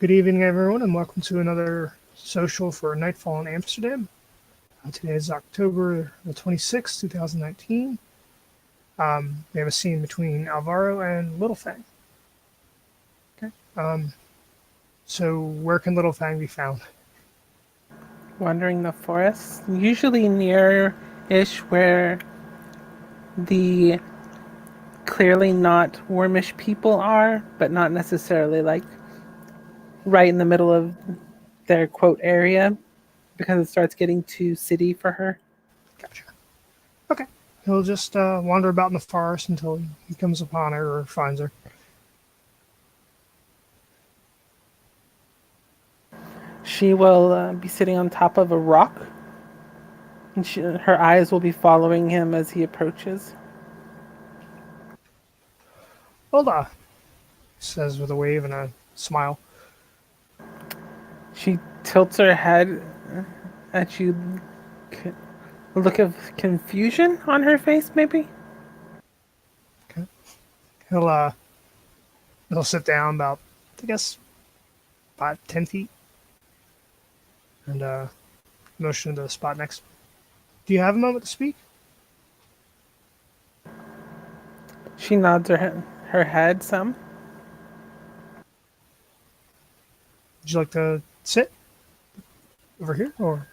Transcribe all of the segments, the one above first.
Good evening, everyone, and welcome to another social for Nightfall in Amsterdam. Today is October the 26th, 2019. We have a scene between Alvaro and Little Fang. Okay. So where can Little Fang be found? Wandering the forest, usually near-ish where the clearly not wormish people are, but not necessarily like right in the middle of their quote area because it starts getting too city for her. Gotcha. Okay. He'll just wander about in the forest until he comes upon her or finds her. She will be sitting on top of a rock, and her eyes will be following him as he approaches. Hola, says with a wave and a smile. She tilts her head at you, a look of confusion on her face, maybe? Okay. He'll sit down about, I guess, 5, 10 feet and motion to the spot next. Do you have a moment to speak? She nods her head some. Would you like to sit over here or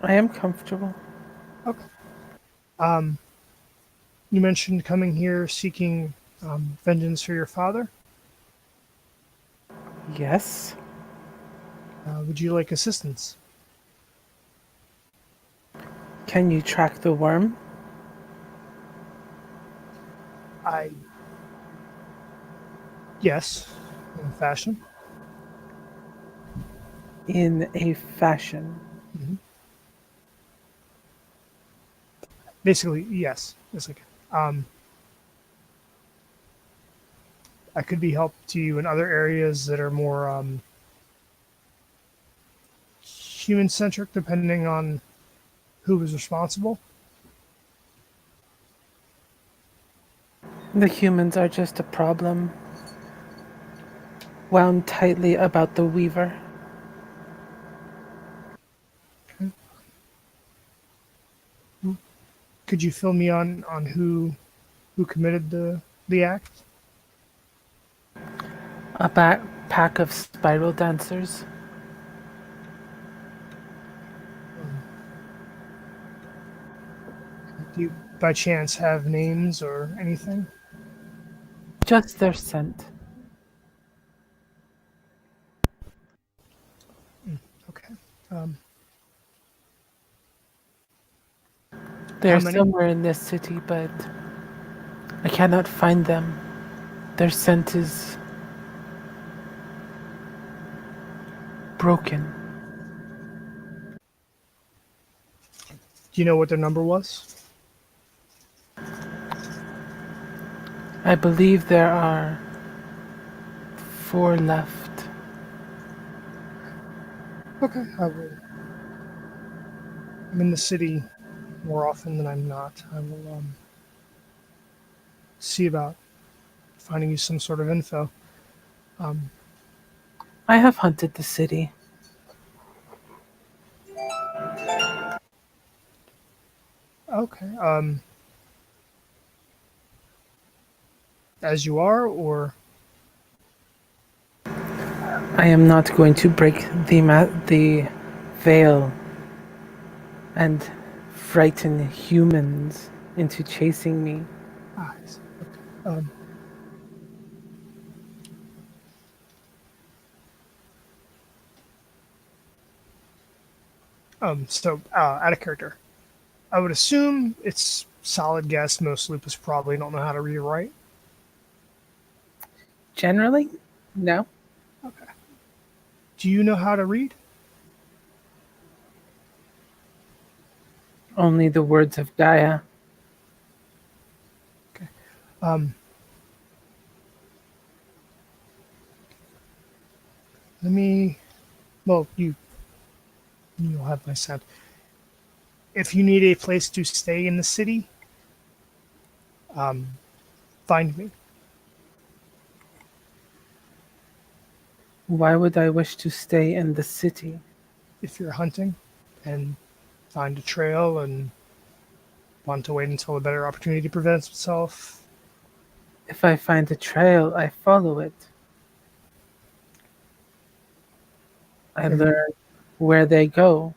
I am comfortable. okay? Um, you mentioned coming here seeking vengeance for your father. Yes. Would you like assistance? Can you track the worm? I yes, in fashion. In a fashion. Hmm. Basically, yes. It's like I could be help to you in other areas that are more human centric, depending on who was responsible. The humans are just a problem, wound tightly about the weaver. Okay. Could you fill me on who committed the act? A pack of spiral dancers. Um, do you by chance have names or anything? Just their scent. Okay. Um, how They're many? somewhere in this city, but I cannot find them. Their scent is broken. Do you know what their number was? I believe there are 4 left. Okay. I'm in the city more often than I'm not. I will see about finding you some sort of info. Um, I have hunted the city. okay. As you are, or I am not going to break the veil and frighten humans into chasing me. I see. Okay. Out of character. I would assume it's solid guess. Most lupus probably don't know how to read or write. Generally, no. Okay. Do you know how to read? Only the words of Gaia. Okay. Um, let me. Well, you'll have my scent. If you need a place to stay in the city, find me. Why would I wish to stay in the city? If you're hunting and find a trail and want to wait until a better opportunity presents itself, If I find a trail, I follow it. I and learn where they go.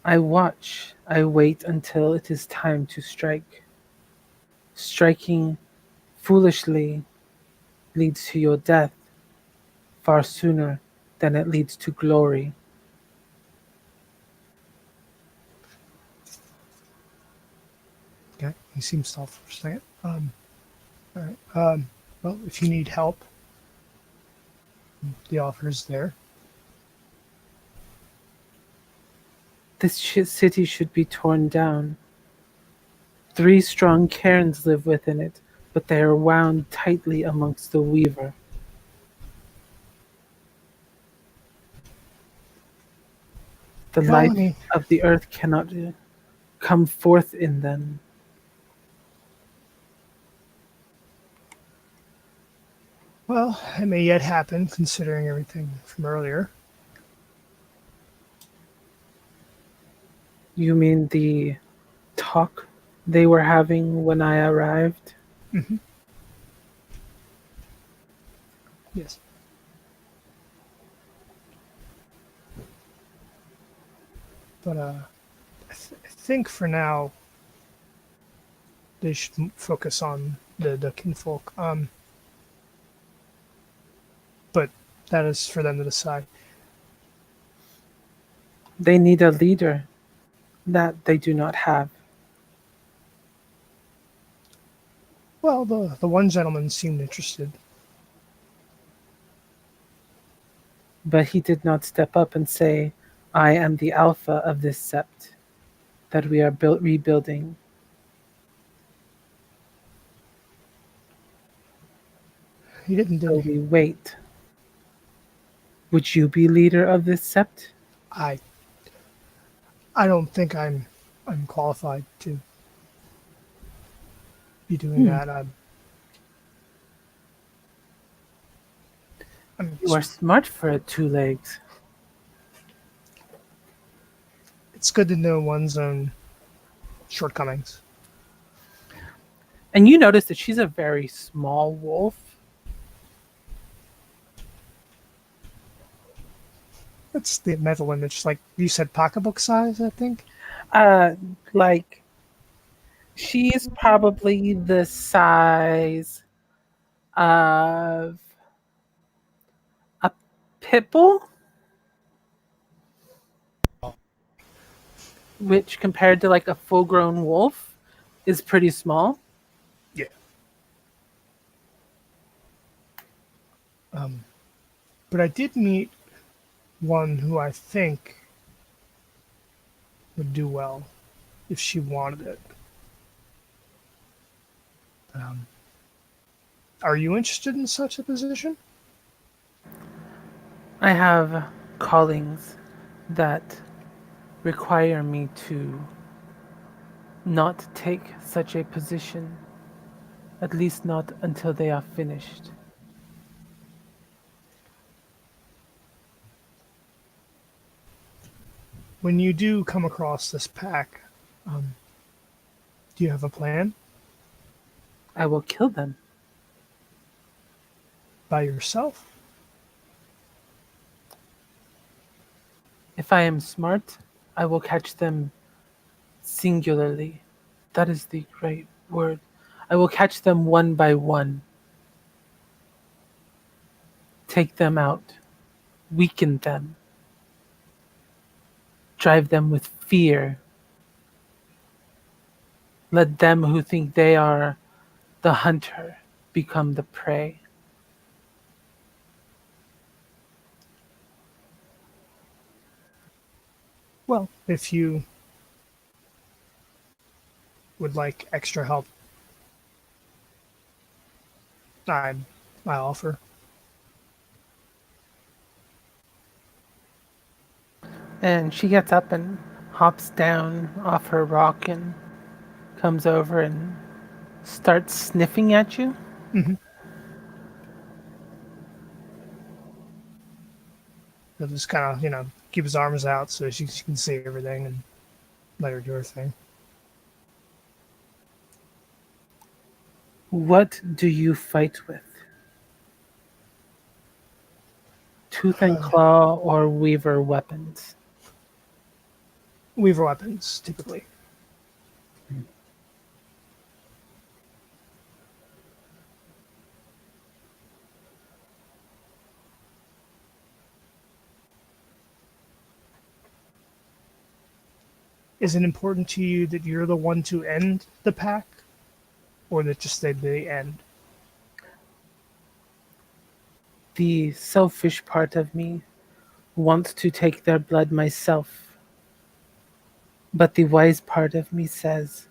I watch. I wait until it is time to strike. Striking foolishly leads to your death far sooner than it leads to glory. okay, he seems thoughtful for a second. All right. Well, if you need help, the offer's there. This city should be torn down. 3 strong cairns live within it, but they are wound tightly amongst the weaver. The Well, I life mean, of the earth cannot come forth in them. well, it may yet happen, considering everything from earlier. You mean the talk they were having when I arrived? Hmm. Yes, but I think for now they should focus on the kinfolk. But that is for them to decide. They need a leader that they do not have. Well, the one gentleman seemed interested. But he did not step up and say, I am the alpha of this sept that we are rebuilding. He didn't, did So he? we wait. Would you be leader of this sept? I I don't think I'm qualified to be doing Hmm. that. I'm You are smart for a 2 legs. it's good to know one's own shortcomings. And you notice that she's a very small wolf. That's the mental image. Like you said, pocketbook size, I think. Uh, like, she's probably the size of a pit bull, which compared to like a full grown wolf is pretty small. Yeah. Um, but I did meet one who I think would do well if she wanted it. Um, are you interested in such a position? I have callings that require me to not take such a position, at least not until they are finished. When you do come across this pack, um, do you have a plan I will kill them. by yourself? If I am smart, I will catch them singularly. That is the right word. I will catch them one by one, take them out, weaken them, drive them with fear. Let them who think they are the hunter become the prey. Well, if you would like extra help, I I offer. And she gets up and hops down off her rock and comes over and starts sniffing at you. Hmm. He'll just kind of, keep his arms out so she can see everything and let her do her thing. What do you fight with? Tooth and claw or weaver weapons? Weaver weapons, typically. Is it important to you that you're the one to end the pack, or that just they end? The selfish part of me wants to take their blood myself, but the wise part of me says,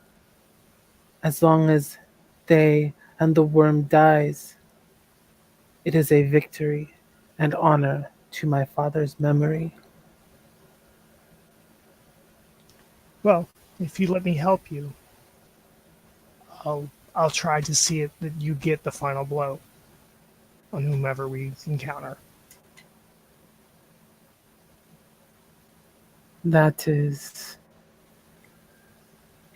as long as they and the worm dies, it is a victory and honor to my father's memory. Well, if you let me help you, I'll try to see it that you get the final blow on whomever we encounter. That is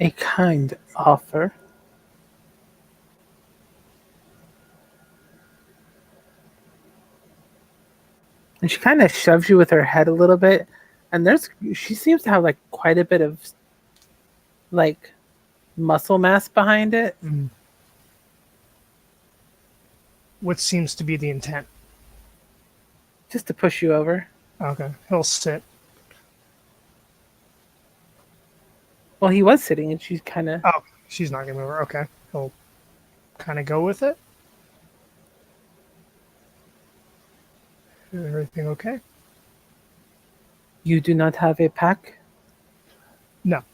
a kind offer. And she kind of shoves you with her head a little bit, and she seems to have like quite a bit of like muscle mass behind it. What seems to be the intent? Just to push you over. Okay, he'll sit. Well, he was sitting, and she's kind of. Oh, she's not gonna move her. Okay, he'll kind of go with it. Everything okay? You do not have a pack? No.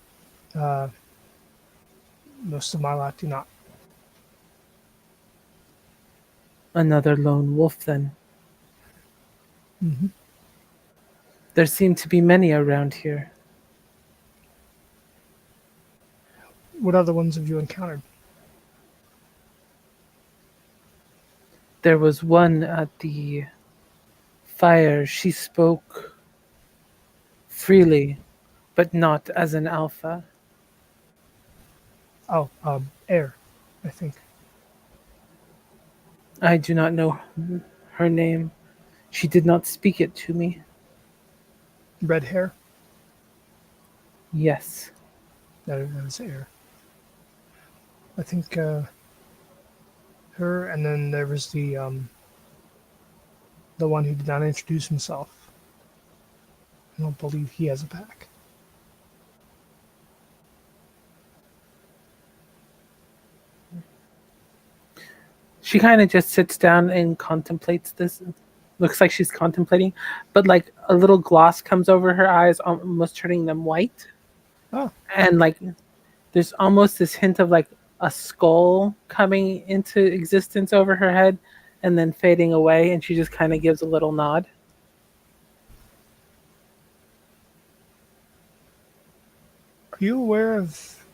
Most of my lot do not. Another lone wolf, then. Mm-hmm. There seem to be many around here. What other ones have you encountered? There was one at the fire. She spoke freely, but not as an alpha. Oh, Air, I think. I do not know her name. She did not speak it to me. Red hair. Yes. That is Air. I think her, and then there was the one who did not introduce himself. I don't believe he has a pack. She kind of just sits down and contemplates this. Looks like she's contemplating, but like a little gloss comes over her eyes, almost turning them white. Oh, And like there's almost this hint of like a skull coming into existence over her head and then fading away. And she just kind of gives a little nod. are you aware of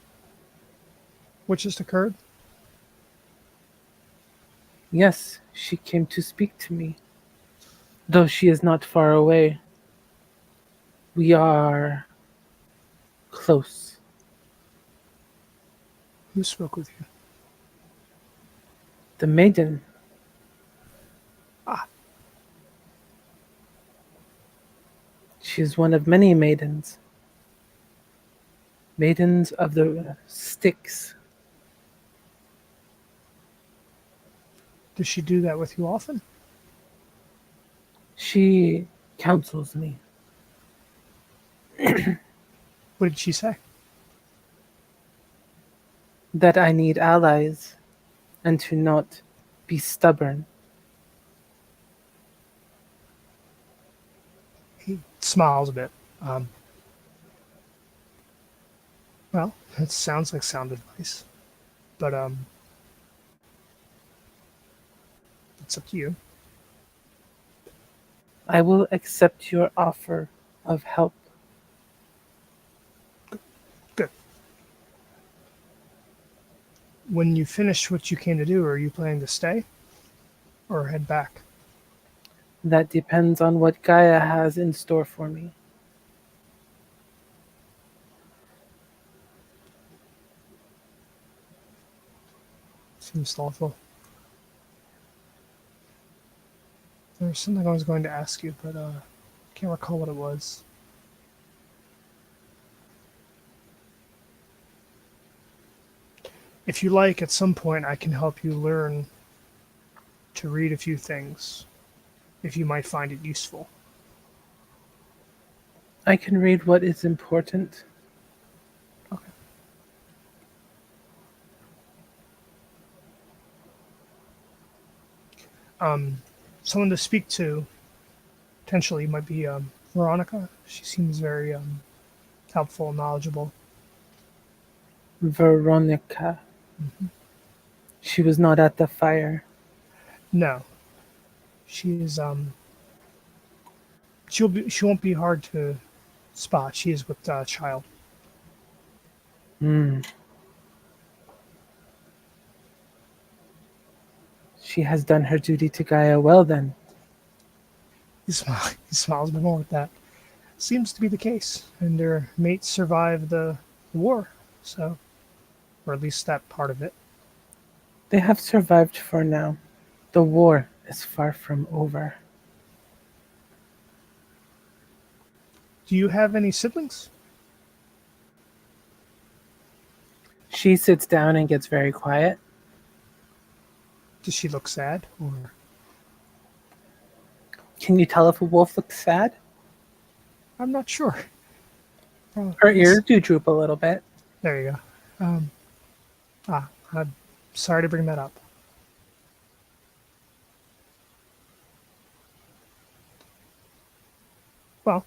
what just occurred? Yes, she came to speak to me, though she is not far away. We are close. Who spoke with you? The maiden. Ah, She is one of many maidens. Maidens of the Styx. does she do that with you often? She counsels me. What did she say? That I need allies and to not be stubborn. He smiles a bit. Um, well, it sounds like sound advice, but it's up to you. I will accept your offer of help. Good. When you finish what you came to do, are you planning to stay or head back? That depends on what Gaia has in store for me. Seems thoughtful. There's something I was going to ask you, but can't recall what it was. If you like, at some point I can help you learn to read a few things, if you might find it useful. I can read what is important. Okay. Someone to speak to potentially might be Veronica. She seems very helpful and knowledgeable. Veronica. She was not at the fire. No, she is. She won't be hard to spot. She is with child. Hmm. She has done her duty to Gaia well then. He smiles more with that. Seems to be the case, and their mates survived the war, so, or at least that part of it. They have survived for now. The war is far from over. Do you have any siblings? She sits down and gets very quiet. Does she look sad, or Can you tell if a wolf looks sad? I'm not sure. Her ears do droop a little bit. There you go. I'm sorry to bring that up. Well,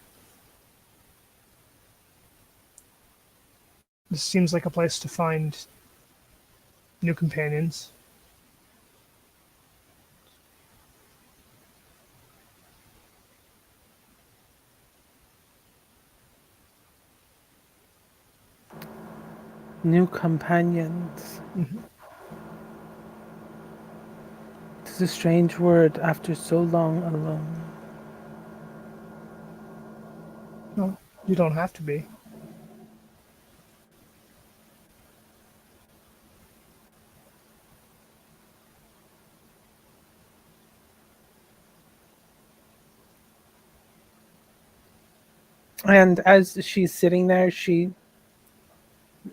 this seems like a place to find new companions. New companions. Mhm. It is a strange word after so long alone. No, you don't have to be. And as she's sitting there,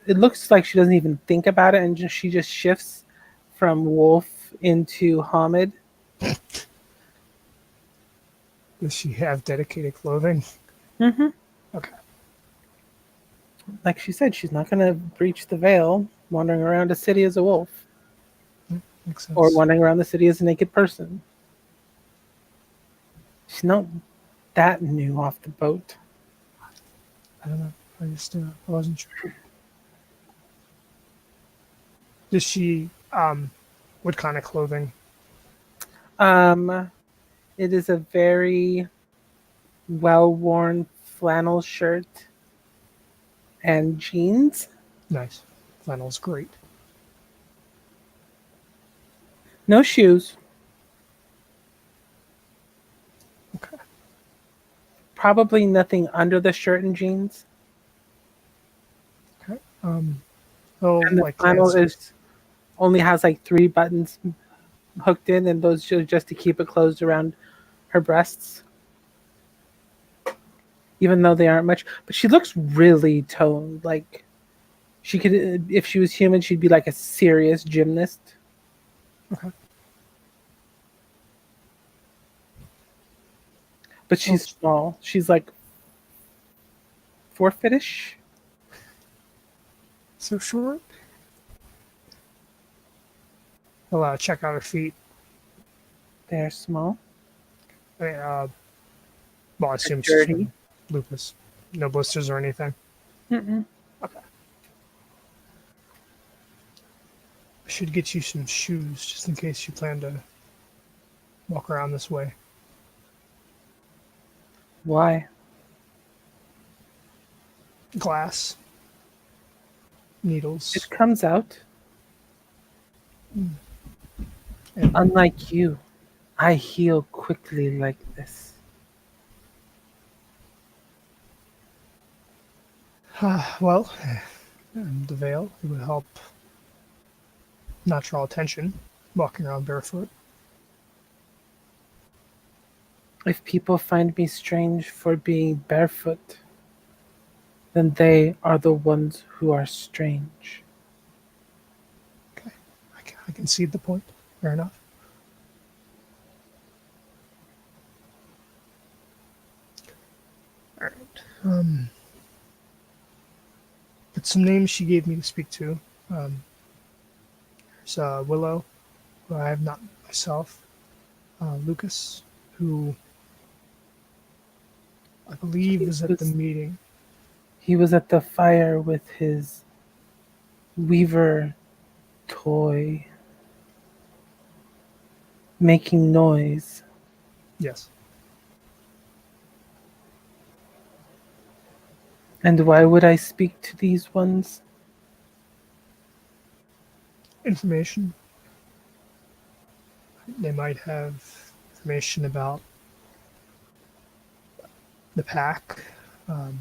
it looks like she doesn't even think about it, and she just shifts from wolf into Hamid. Does she have dedicated clothing? Mm-hmm. Okay. Like she said, she's not going to breach the veil wandering around a city as a wolf Makes or sense. wandering around the city as a naked person. She's not that new off the boat. I don't know. I wasn't sure. Does she, what kind of clothing? Um, it is a very well-worn flannel shirt and jeans. Nice. Flannel's great. No shoes. Okay. Probably nothing under the shirt and jeans. Okay. Oh, And the like flannel glance. only has like 3 buttons hooked in, and those just to keep it closed around her breasts. Even though they aren't much, but she looks really toned. Like she could, if she was human, she'd be like a serious gymnast. Okay. But she's small. She's like 4 foot-ish. So short. I'll check out her feet. They're small. I mean, well, I assume she's Dirty. from lupus. No blisters or anything. Mm-mm. Okay. I should get you some shoes just in case you plan to walk around this way. Why? Glass, needles, It comes out. and Unlike you. I heal quickly like this. Well, the veil it would help not draw attention walking around barefoot. If people find me strange for being barefoot, then they are the ones who are strange. Okay, I can see the point. Fair enough. All right. But some names she gave me to speak to. Um, there's Willow, who I have not myself. Lucas, who I believe He was at the was meeting. he was at the fire with his weaver toy making noise. Yes. And why would I speak to these ones? Information. They might have information about the pack, um,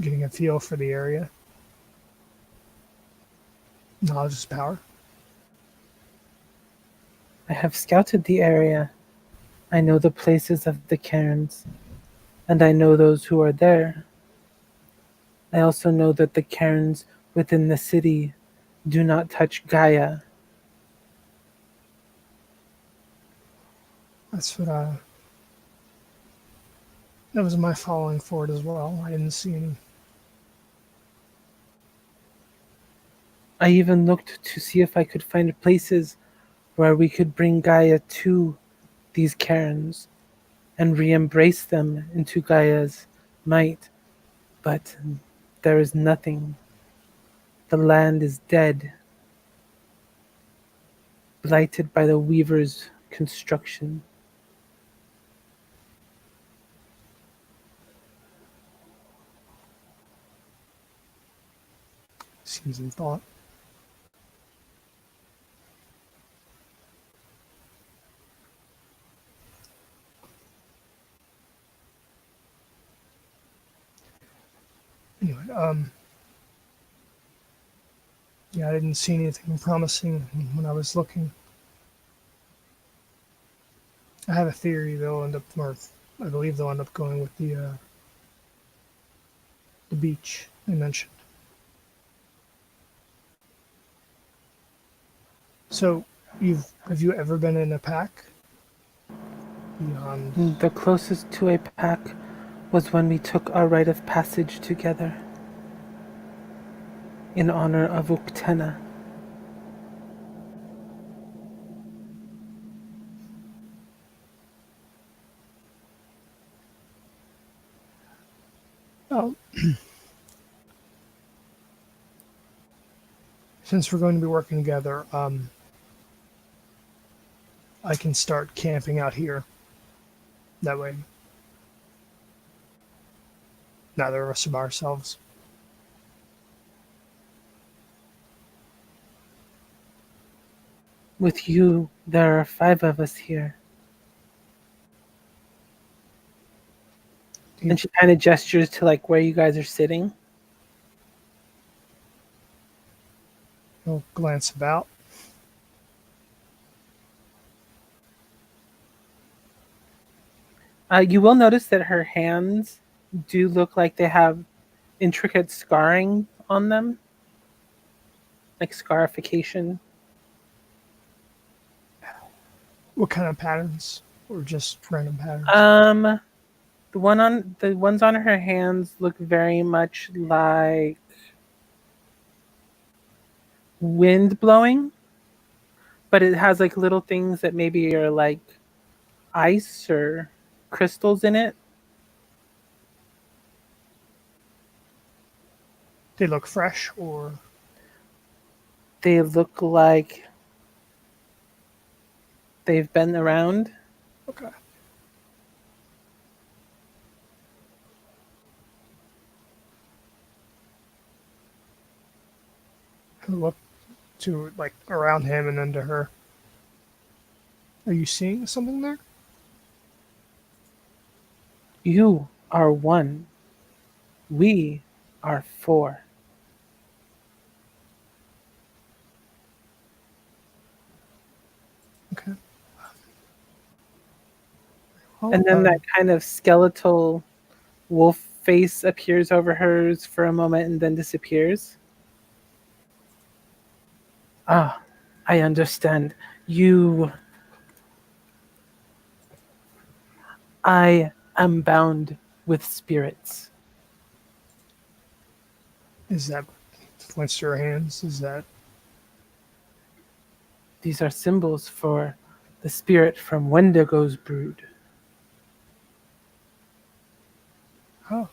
getting a feel for the area. Knowledge is power. I have scouted the area. I know the places of the cairns, and I know those who are there. I also know that the cairns within the city do not touch Gaia. That's what I. That was my following for it as well. I didn't see any. I even looked to see if I could find places where we could bring Gaia to these cairns and re-embrace them into Gaia's might, but there is nothing. The land is dead, blighted by the weaver's construction. Seems in thought. Anyway, yeah, I didn't see anything promising when I was looking. I have a theory they'll end up, or I believe they'll end up going with the beach I mentioned. So, have you ever been in a pack beyond? The closest to a pack was when we took our rite of passage together in honor of Uktena. Oh, since we're going to be working together, I can start camping out here. That way, neither of us are by ourselves. With you, there are 5 of us here. You And she kind of gestures to like where you guys are sitting. will glance about. You will notice that her hands do look like they have intricate scarring on them, like scarification. What kind of patterns, or just random patterns? Um, the ones on her hands look very much like wind blowing, but it has like little things that maybe are like ice or crystals in it. They look fresh, or They look like they've been around. okay. I look to like around him and then to her. Are you seeing something there? You are one. We are four. Okay. Well, And then that kind of skeletal wolf face appears over hers for a moment and then disappears. Ah, I understand. You. I am bound with spirits. is that points to her hands? Is that These are symbols for the spirit from Wendigo's brood. oh?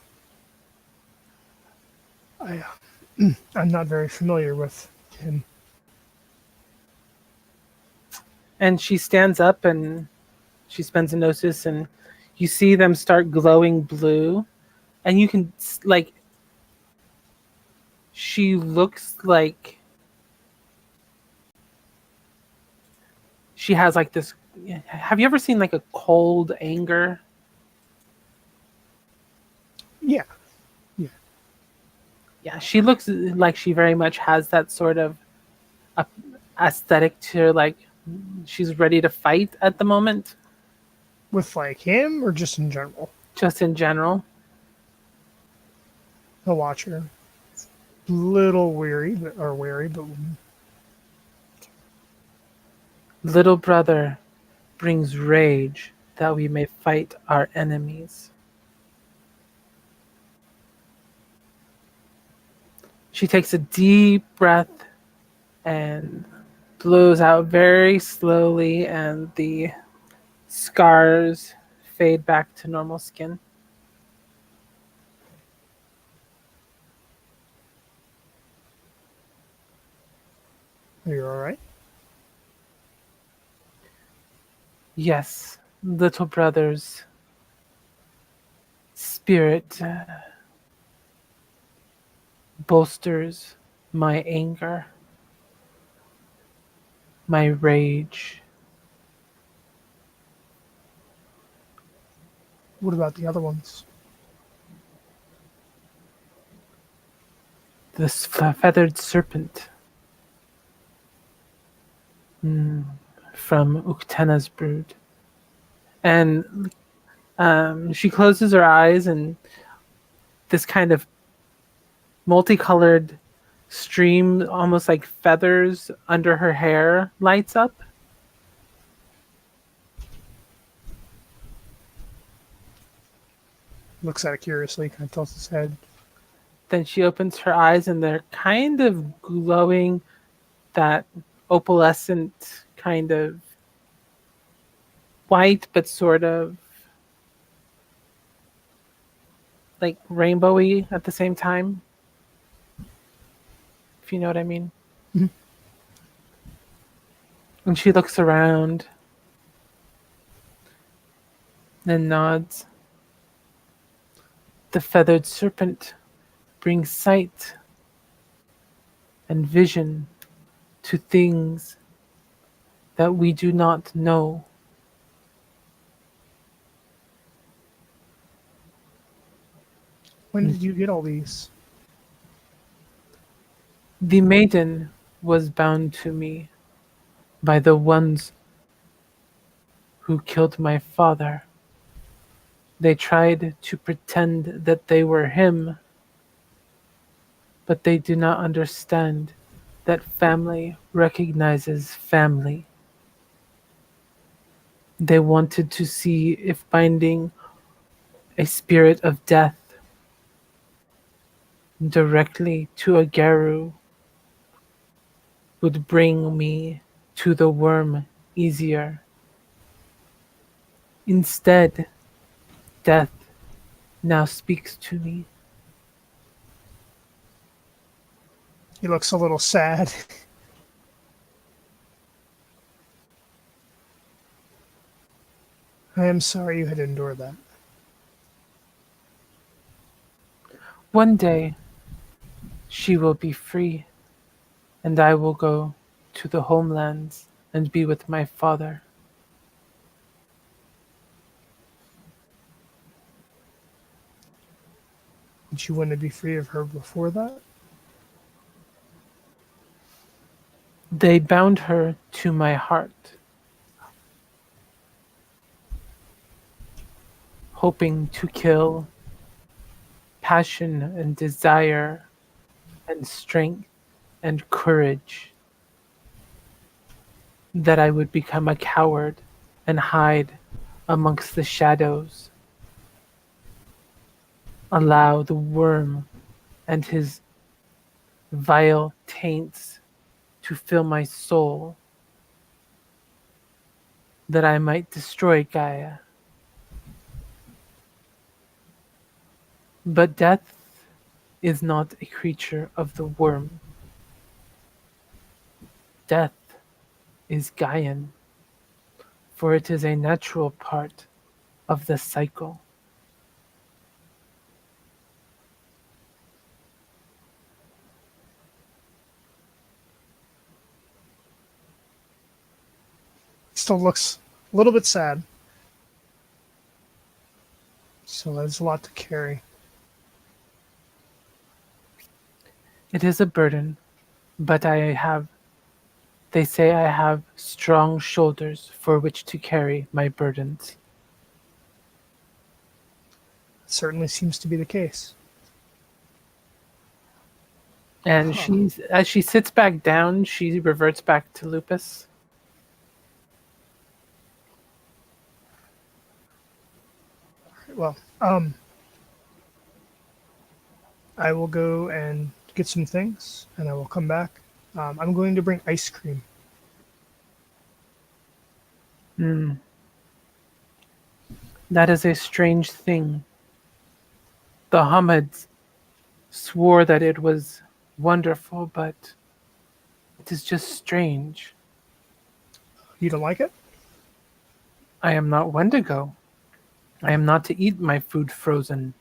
I I'm not very familiar with him. And she stands up and she spends a notice, and you see them start glowing blue. And you can, like, she looks like she has like this. Have you ever seen like a cold anger? Yeah, yeah. Yeah, she looks like she very much has that sort of uh, aesthetic to her, like she's ready to fight at the moment, With like him or just in general? just in general. A watcher. Little weary, or wary, but Little brother brings rage that we may fight our enemies. She takes a deep breath and blows out very slowly, and the scars fade back to normal skin. you're all right. Yes, little brother's spirit bolsters my anger, my rage. What about the other ones? This feathered serpent from Uktena's brood. And she closes her eyes, and this kind of multicolored stream, almost like feathers under her hair, lights up. Looks at it curiously, kind of tilts his head. Then she opens her eyes, and they're kind of glowing that opalescent kind of white, but sort of like rainbowy at the same time, if you know what I mean. Mhm. And she looks around and nods. The feathered serpent brings sight and vision to things that we do not know. When did you get all these? The maiden was bound to me by the ones who killed my father. They tried to pretend that they were him, but they do not understand that family recognizes family. They wanted to see if binding a spirit of death directly to a Garu would bring me to the worm easier. Instead, death now speaks to me. He looks a little sad. I am sorry you had to endure that. One day, she will be free, and I will go to the homelands and be with my father. But you wanted to be free of her before that? They bound her to my heart, hoping to kill passion and desire and strength and courage, that I would become a coward and hide amongst the shadows, allow the worm and his vile taints to fill my soul, that I might destroy Gaia. But death is not a creature of the worm. Death is Gaian, for it is a natural part of the cycle. Still looks a little bit sad. So there's a lot to carry. It is a burden, but they say I have strong shoulders for which to carry my burdens. It certainly seems to be the case. And as she sits back down, she reverts back to Lupus. Well, I will go and get some things, and I will come back. I'm going to bring ice cream. Hmm. That is a strange thing. The Hamids swore that it was wonderful, but it is just strange. You don't like it? I am not Wendigo. I am not to eat my food frozen.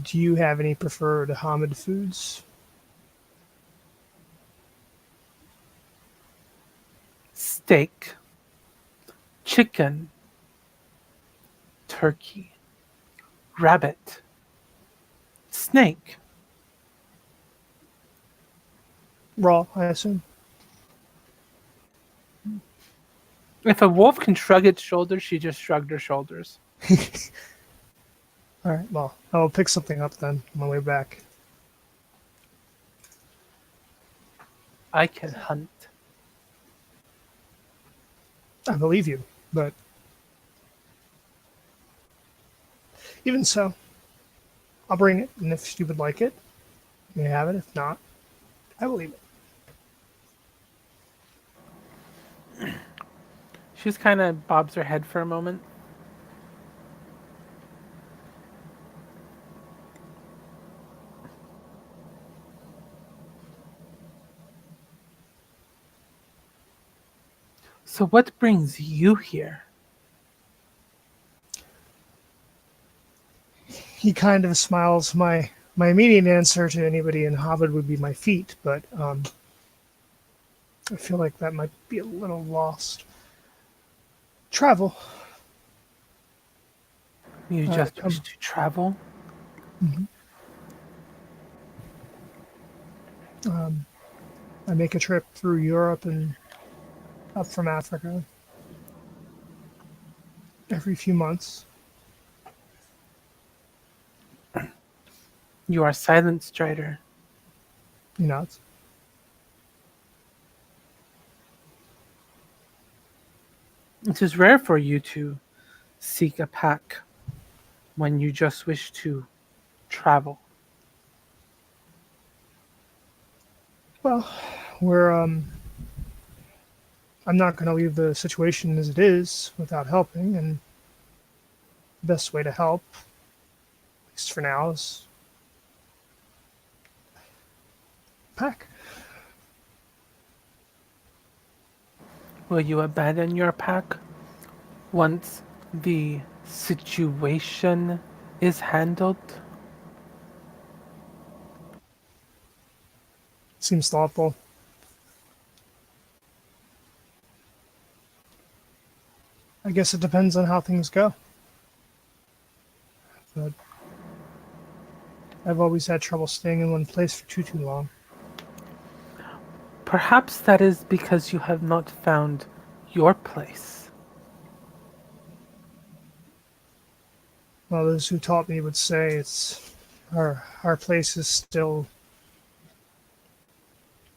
Do you have any preferred Hamid foods? Steak, chicken, turkey, rabbit, snake. Raw, I assume. If a wolf can shrug its shoulders, she just shrugged her shoulders. All right, well, I'll pick something up then on my way back. I can hunt. I believe you, but even so, I'll bring it, and if you would like it, you may have it. If not, I will leave it. She just kind of bobs her head for a moment. So what brings you here? He kind of smiles. My immediate answer to anybody in Harvard would be my feet, but I feel like that might be a little lost. Travel. You just wish to travel? I make a trip through Europe and up from Africa every few months. You are Silent Strider. You know, it's, It is rare for you to seek a pack when you just wish to travel. well, we're I'm not going to leave the situation as it is without helping, and the best way to help, at least for now, is pack. Will you abandon your pack once the situation is handled? Seems thoughtful. I guess it depends on how things go. But I've always had trouble staying in one place for too long. Perhaps that is because you have not found your place. Well, those who taught me would say it's our place is still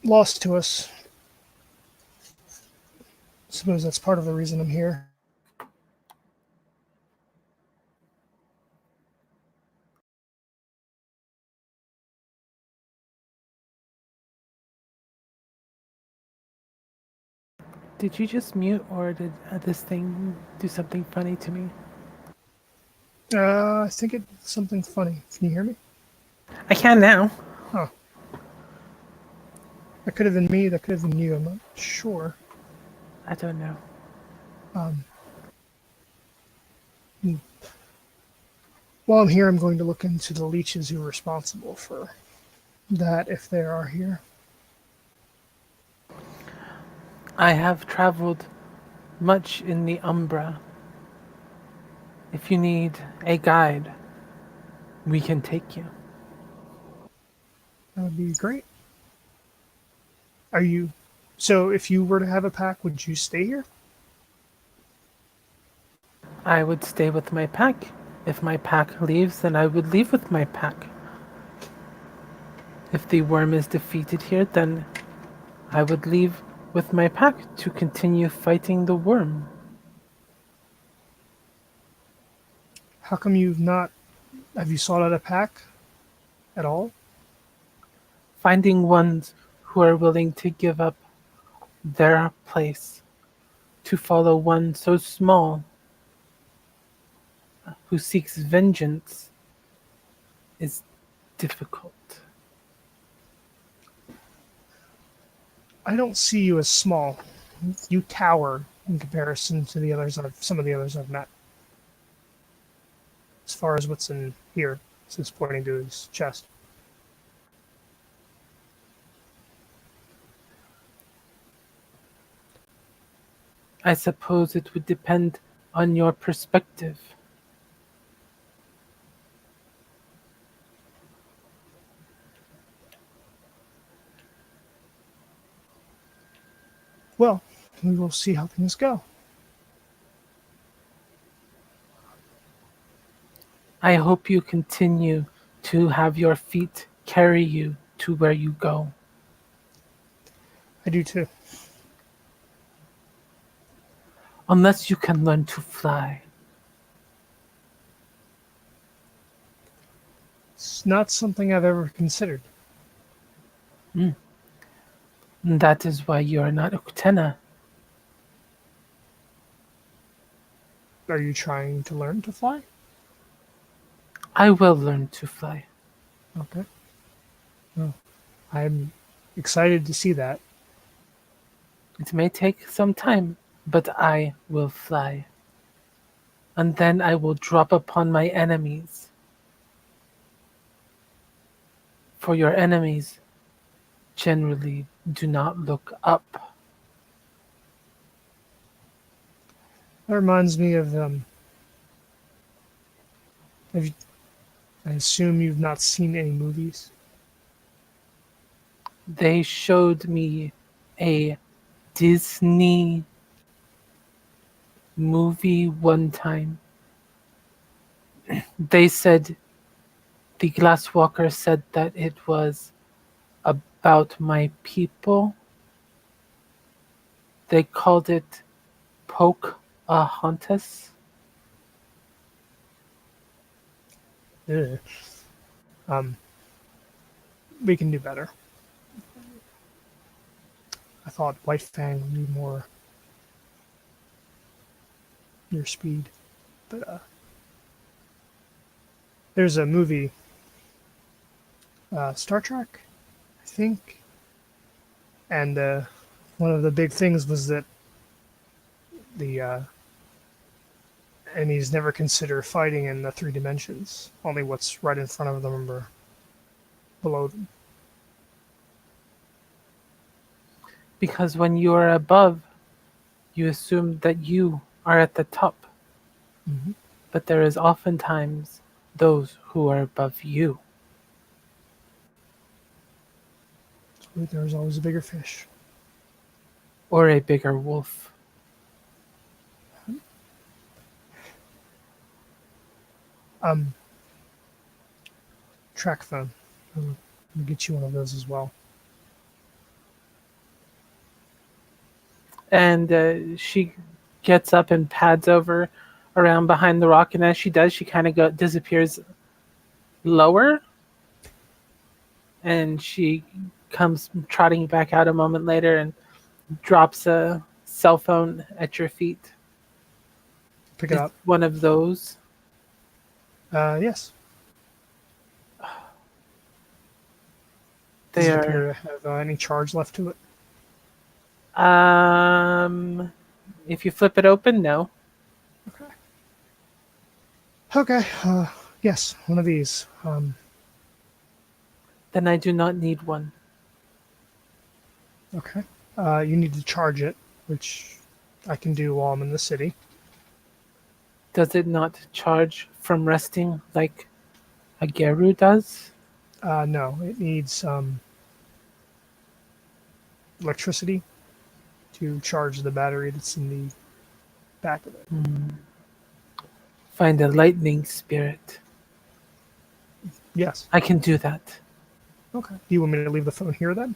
lost to us. I suppose that's part of the reason I'm here. Did you just mute, or did this thing do something funny to me? I think it's something funny. Can you hear me? I can now. Oh, that could have been me. That could have been you. I'm not sure. I don't know. Um, hmm. While I'm here, I'm going to look into the leeches who are responsible for that, if they are here. I have traveled much in the Umbra. If you need a guide, we can take you. That would be great. Are you? So, if you were to have a pack, would you stay here? I would stay with my pack. If my pack leaves, then I would leave with my pack. If the worm is defeated here, then I would leave with my pack to continue fighting the worm. How come you've not? Have you sought out a pack at all? Finding ones who are willing to give up their place to follow one so small who seeks vengeance is difficult. I don't see you as small. You tower in comparison to some of the others I've met. As far as what's in here, since pointing to his chest. I suppose it would depend on your perspective. Well, we will see how things go. I hope you continue to have your feet carry you to where you go. I do too. Unless you can learn to fly. It's not something I've ever considered. That is why you are not Uktena. Are you trying to learn to fly? I will learn to fly. Okay. Well, I'm excited to see that. It may take some time, but I will fly. And then I will drop upon my enemies. For your enemies generally do not look up. That reminds me of have you, I assume you've not seen any movies. They showed me a Disney movie one time. They said, the Glasswalker said that it was about my people. They called it Pocahontas. Ugh. Um, we can do better. I thought White Fang would be more your speed, but there's a movie, Star Trek, I think, and one of the big things was that the enemies never consider fighting in the three dimensions. Only what's right in front of them or below them. Because when you are above, you assume that you are at the top. Mm-hmm. But there is oftentimes those who are above you. But there's always a bigger fish. Or a bigger wolf. Um, Track phone. I'll get you one of those as well. And she gets up and pads over around behind the rock. And as she does, she kind of disappears lower. And she comes trotting back out a moment later and drops a cell phone at your feet. Pick it It's up. one of those. Yes. Does They it are. appear to have any charge left to it? Um, if you flip it open, no. Okay. Okay. Yes, one of these. Then I do not need one. Okay. You need to charge it, which I can do while I'm in the city. Does it not charge from resting like a Geru does? No, it needs electricity to charge the battery that's in the back of it. Find a lightning spirit. Yes. I can do that. Okay. Do you want me to leave the phone here then?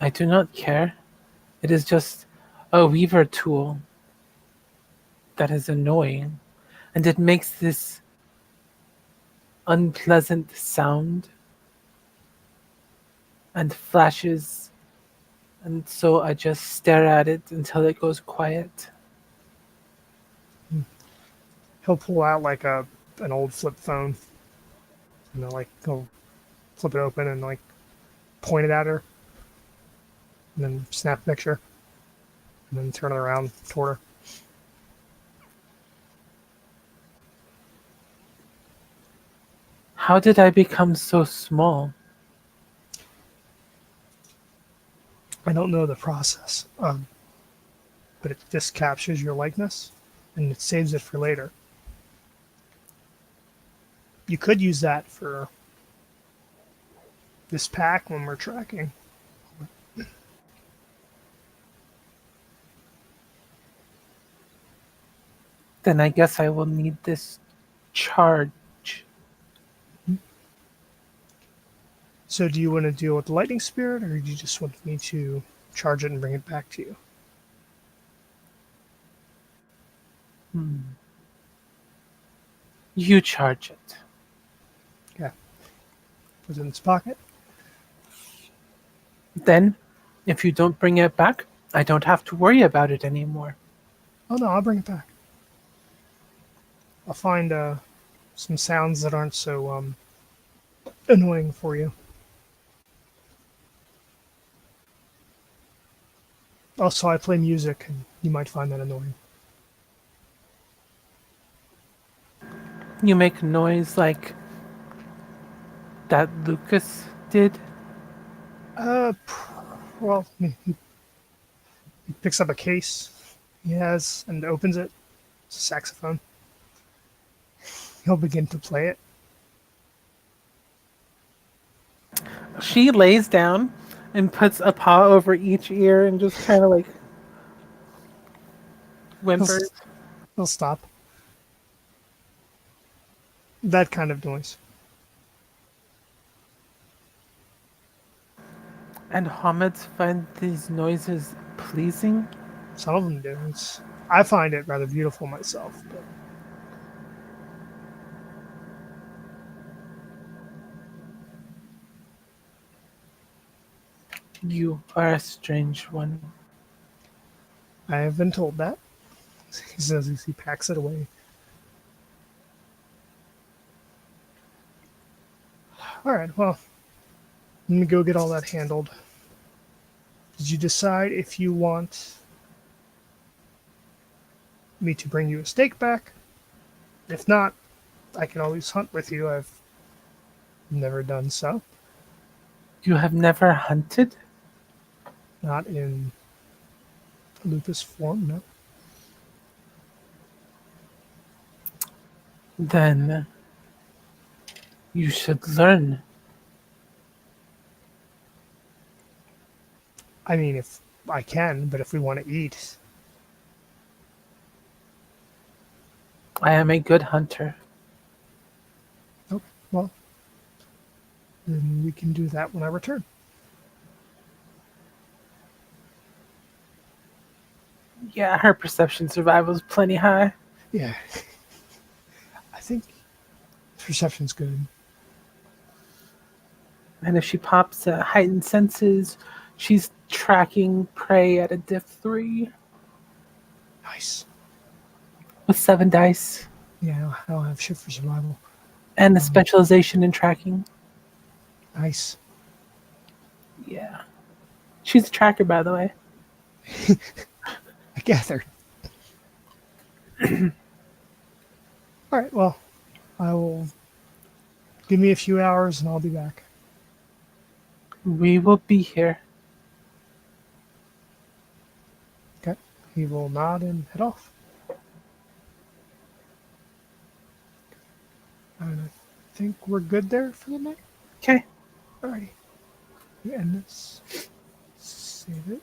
I do not care. It is just a weaver tool that is annoying, and it makes this unpleasant sound and flashes, and so I just stare at it until it goes quiet. He'll pull out like an old flip phone. Like he'll flip it open and like point it at her, and then snap a picture, and then turn it around toward her. How did I become so small? I don't know the process, but it just captures your likeness and it saves it for later. You could use that for this pack when we're tracking. Then I guess I will need this charge. So, do you want to deal with the lightning spirit, or do you just want me to charge it and bring it back to you? You charge it. Yeah. Put it in its pocket. Then, if you don't bring it back, I don't have to worry about it anymore. Oh no, I'll bring it back. I'll find some sounds that aren't so annoying for you. Also, I play music, and you might find that annoying. You make noise like that Lucas did. Uh, well, he picks up a case he has and opens it. It's a saxophone. He'll begin to play it. She lays down and puts a paw over each ear and just kind of like He'll, whimpers. he'll stop. That kind of noise. And Hamed find these noises pleasing. Some of them do. I find it rather beautiful myself. But You are a strange one. I have been told that. He says as he packs it away. All right, well, let me go get all that handled. Did you decide if you want me to bring you a steak back? If not, I can always hunt with you. I've never done so. You have never hunted? Not in lupus form, no. Then You should learn. I mean, if I can, but if we want to eat, I am a good hunter. oh, well, then we can do that when I return. Yeah, her perception survival is plenty high. Yeah, I think perception's good. And if she pops heightened senses, she's tracking prey at a diff 3 Nice. with 7 dice Yeah, I don't have shit for survival. and a specialization in tracking. Nice. Yeah. She's a tracker, by the way. I gathered. All right, well, I will. Give me a few hours and I'll be back. We will be here. Okay. He will nod and head off. And I think we're good there for the night. Okay. Alrighty. We end this. Save it.